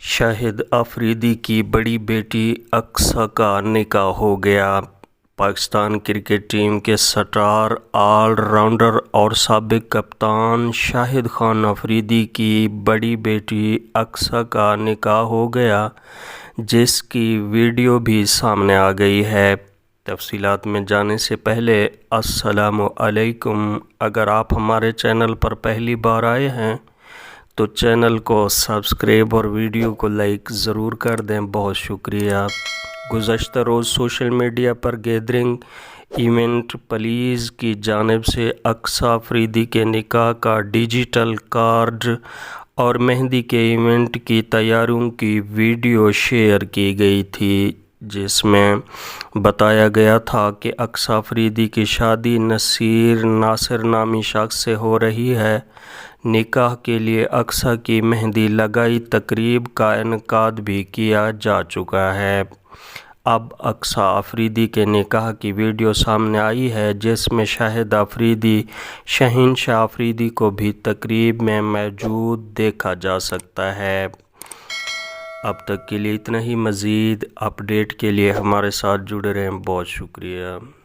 شاہد آفریدی کی بڑی بیٹی اقصیٰ کا نکاح ہو گیا۔ پاکستان کرکٹ ٹیم کے سٹار آل راؤنڈر اور سابق کپتان شاہد خان آفریدی کی بڑی بیٹی اقصیٰ کا نکاح ہو گیا، جس کی ویڈیو بھی سامنے آ گئی ہے۔ تفصیلات میں جانے سے پہلے السلام علیکم۔ اگر آپ ہمارے چینل پر پہلی بار آئے ہیں تو چینل کو سبسکرائب اور ویڈیو کو لائک ضرور کر دیں، بہت شکریہ۔ گزشتہ روز سوشل میڈیا پر گیدرنگ ایونٹ پلیز کی جانب سے اقصیٰ آفریدی کے نکاح کا ڈیجیٹل کارڈ اور مہندی کے ایونٹ کی تیاریوں کی ویڈیو شیئر کی گئی تھی، جس میں بتایا گیا تھا کہ اقصیٰ آفریدی کی شادی ناصر نامی شخص سے ہو رہی ہے۔ نکاح کے لیے اقصیٰ کی مہندی لگائی تقریب کا انعقاد بھی کیا جا چکا ہے۔ اب اقصیٰ آفریدی کے نکاح کی ویڈیو سامنے آئی ہے، جس میں شاہد آفریدی شہنشاہ آفریدی کو بھی تقریب میں موجود دیکھا جا سکتا ہے۔ اب تک کے لیے اتنا ہی، مزید اپ ڈیٹ کے لیے ہمارے ساتھ جڑے رہیں، بہت شکریہ۔